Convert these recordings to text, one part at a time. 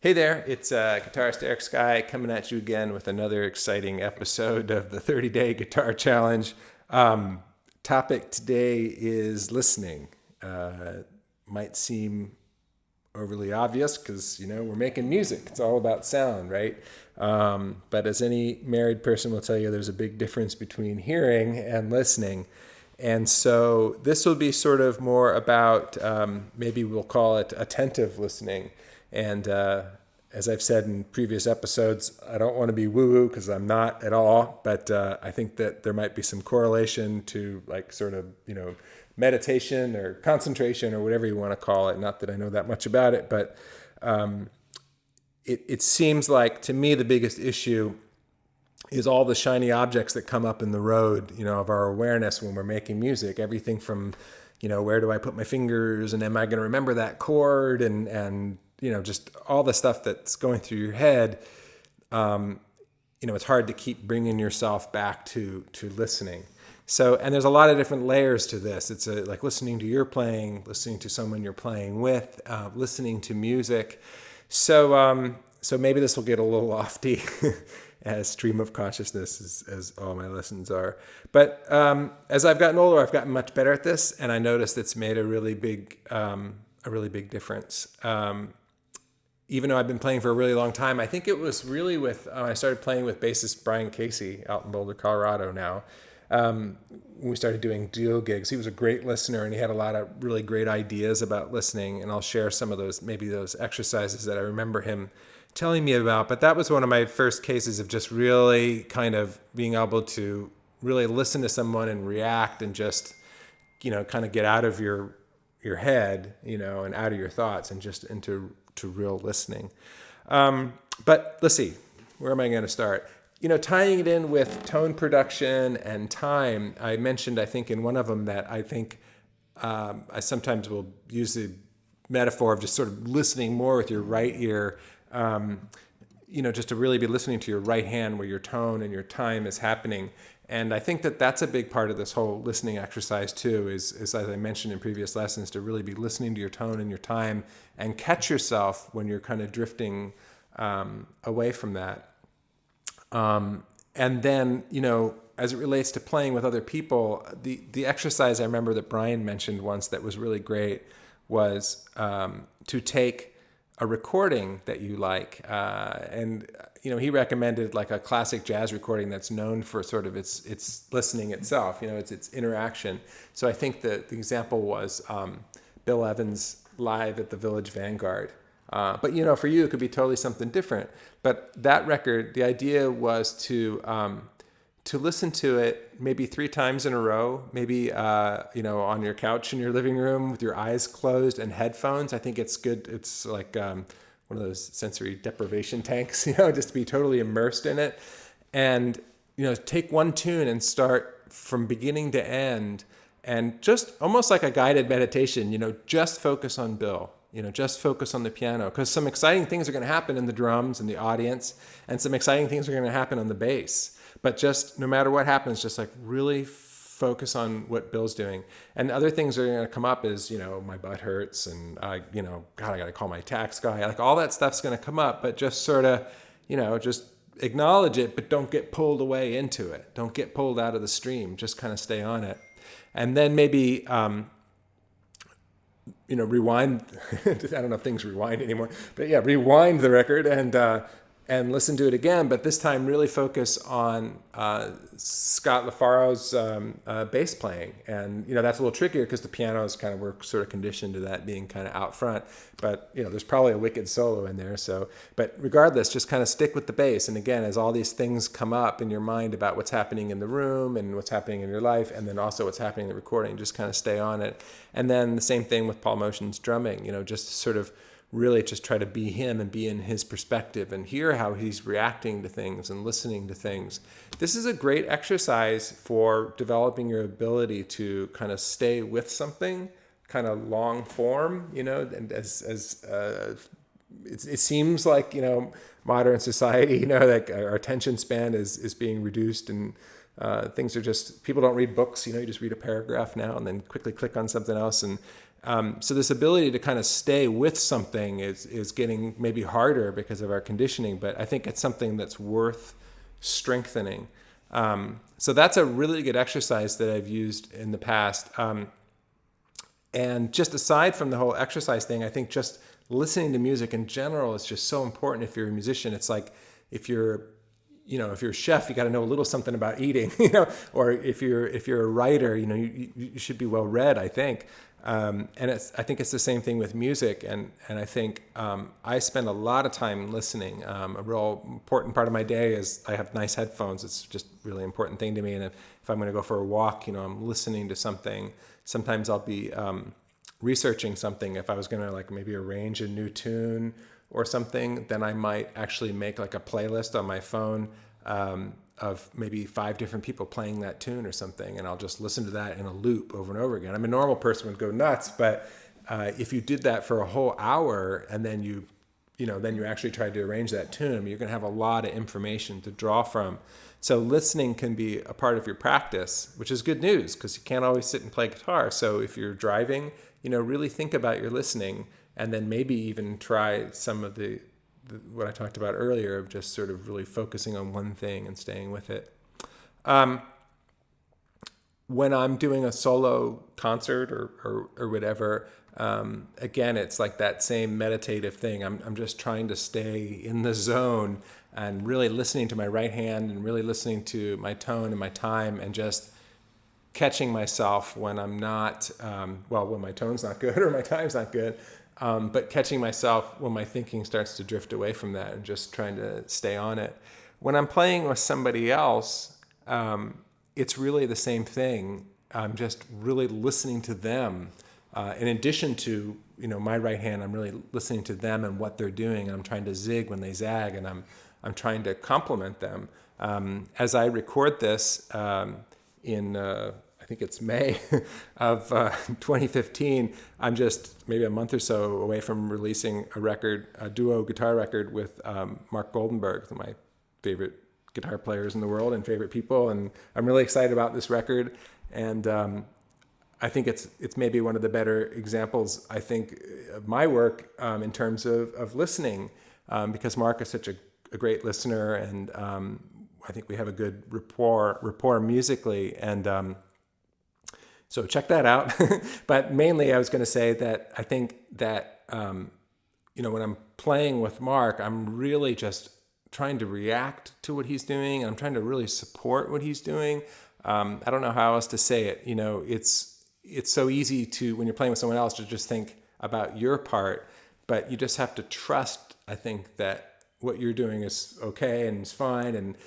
Hey there, it's guitarist Eric Skye coming at you again with another exciting episode of the 30-Day Guitar Challenge. Topic today is listening. Might seem overly obvious because, we're making music. It's all about sound, right? But as any married person will tell you, there's a big difference between hearing and listening. And so this will be sort of more about, maybe we'll call it attentive listening. And as I've said in previous episodes, I don't want to be woo-woo because I'm not at all. But I think that there might be some correlation to meditation or concentration or whatever you want to call it. Not that I know that much about it, but it seems like to me the biggest issue is all the shiny objects that come up in the road, of our awareness when we're making music. Everything from, where do I put my fingers, and am I going to remember that chord, and just all the stuff that's going through your head. It's hard to keep bringing yourself back to listening. So, and there's a lot of different layers to this. It's like listening to your playing, listening to someone you're playing with, listening to music. So maybe this will get a little lofty as stream of consciousness as all my lessons are. But as I've gotten older, I've gotten much better at this, and I noticed it's made a really big difference. Even though I've been playing for a really long time, I think it was really with I started playing with bassist Brian Casey out in Boulder, Colorado now. When we started doing duo gigs, he was a great listener, and he had a lot of really great ideas about listening, and I'll share some of those exercises that I remember him telling me about. But that was one of my first cases of just really kind of being able to really listen to someone and react and just, kind of get out of your head, and out of your thoughts and just into real listening. But let's see, where am I going to start? Tying it in with tone production and time. I mentioned, I think in one of them that I think I sometimes will use the metaphor of just sort of listening more with your right ear, just to really be listening to your right hand where your tone and your time is happening. And I think that that's a big part of this whole listening exercise too, is as I mentioned in previous lessons, to really be listening to your tone and your time and catch yourself when you're kind of drifting away from that. And then, as it relates to playing with other people, the exercise I remember that Brian mentioned once that was really great was to take a recording that you like, and he recommended like a classic jazz recording that's known for sort of its listening itself, its interaction. So I think that the example was Bill Evans live at the Village Vanguard. But for you, it could be totally something different. But that record, the idea was to listen to it maybe 3 times in a row, maybe, on your couch in your living room with your eyes closed and headphones. I think it's good. It's like one of those sensory deprivation tanks, just to be totally immersed in it. And, take one tune and start from beginning to end and just almost like a guided meditation, just focus on Bill. Just focus on the piano, because some exciting things are going to happen in the drums and the audience, and some exciting things are going to happen on the bass. But just no matter what happens, just like really focus on what Bill's doing. And other things that are going to come up is, my butt hurts, and God, I got to call my tax guy. Like all that stuff's going to come up, but just sort of, just acknowledge it, but don't get pulled away into it. Don't get pulled out of the stream. Just kind of stay on it. And then maybe, rewind. I don't know if things rewind anymore, but yeah, rewind the record and listen to it again. But this time, really focus on Scott LaFaro's bass playing, and that's a little trickier because the pianos kind of we're sort of conditioned to that being kind of out front. But there's probably a wicked solo in there. So, but regardless, just kind of stick with the bass. And again, as all these things come up in your mind about what's happening in the room and what's happening in your life, and then also what's happening in the recording, just kind of stay on it. And then the same thing with Paul Motion's drumming. Just sort of really just try to be him and be in his perspective and hear how he's reacting to things and listening to things. This is a great exercise for developing your ability to kind of stay with something kind of long form, and as it seems like, modern society, like our attention span is being reduced, and things are just, people don't read books, you just read a paragraph now and then quickly click on something else. And So this ability to kind of stay with something is getting maybe harder because of our conditioning, but I think it's something that's worth strengthening. So that's a really good exercise that I've used in the past. And just aside from the whole exercise thing, I think just listening to music in general is just so important if you're a musician. It's like if you're a chef, you got to know a little something about eating, or if you're a writer, you should be well read, I think. And I think it's the same thing with music. And I think I spend a lot of time listening. A real important part of my day is I have nice headphones. It's just a really important thing to me. And if I'm going to go for a walk, I'm listening to something. Sometimes I'll be researching something. If I was going to like maybe arrange a new tune or something, then I might actually make like a playlist on my phone of maybe 5 different people playing that tune or something, and I'll just listen to that in a loop over and over again. I'm a normal person would go nuts, but if you did that for a whole hour and then you actually tried to arrange that tune, you're going to have a lot of information to draw from. So listening can be a part of your practice, which is good news because you can't always sit and play guitar. So if you're driving, really think about your listening, and then maybe even try some of the what I talked about earlier of just sort of really focusing on one thing and staying with it. When I'm doing a solo concert or whatever, again, it's like that same meditative thing. I'm just trying to stay in the zone and really listening to my right hand and really listening to my tone and my time, and just catching myself when I'm not, when my tone's not good or my time's not good, but catching myself when my thinking starts to drift away from that and just trying to stay on it. When I'm playing with somebody else, it's really the same thing. I'm just really listening to them. In addition to, my right hand, I'm really listening to them and what they're doing. And I'm trying to zig when they zag, and I'm trying to compliment them. As I record this in, I think it's May of 2015, I'm just maybe a month or so away from releasing a duo guitar record with Mark Goldenberg, my favorite guitar players in the world and favorite people. And I'm really excited about this record. And I think it's maybe one of the better examples, I think, of my work in terms of listening, because Mark is such a great listener, and I think we have a good rapport musically, and so check that out. But mainly I was going to say that I think that when I'm playing with Mark, I'm really just trying to react to what he's doing, and I'm trying to really support what he's doing. I don't know how else to say it. It's so easy to, when you're playing with someone else, to just think about your part, but you just have to trust, I think, that what you're doing is okay and is fine, and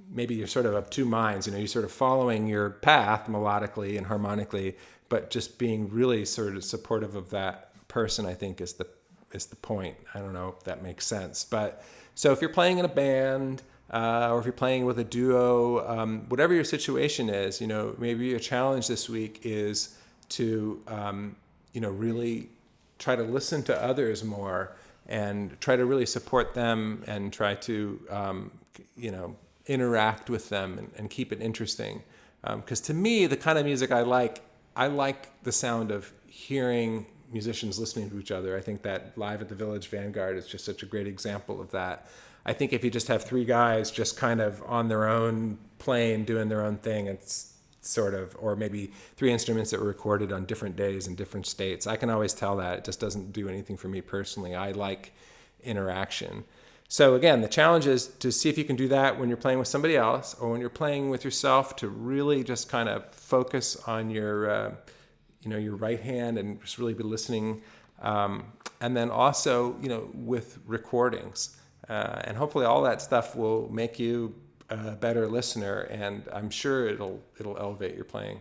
maybe you're sort of two minds. You're sort of following your path melodically and harmonically, but just being really sort of supportive of that person, I think, is the point. I don't know if that makes sense, but so if you're playing in a band, or if you're playing with a duo, whatever your situation is, maybe a challenge this week is to, really try to listen to others more and try to really support them and try to, interact with them and keep it interesting. Because to me, the kind of music I like the sound of hearing musicians listening to each other. I think that Live at the Village Vanguard is just such a great example of that. I think if you just have 3 guys just kind of on their own playing, doing their own thing, it's sort of, or maybe 3 instruments that were recorded on different days in different states, I can always tell that it just doesn't do anything for me personally. I like interaction. So again, the challenge is to see if you can do that when you're playing with somebody else, or when you're playing with yourself, to really just kind of focus on your right hand and just really be listening. And then also, with recordings. And hopefully all that stuff will make you a better listener, and I'm sure it'll elevate your playing.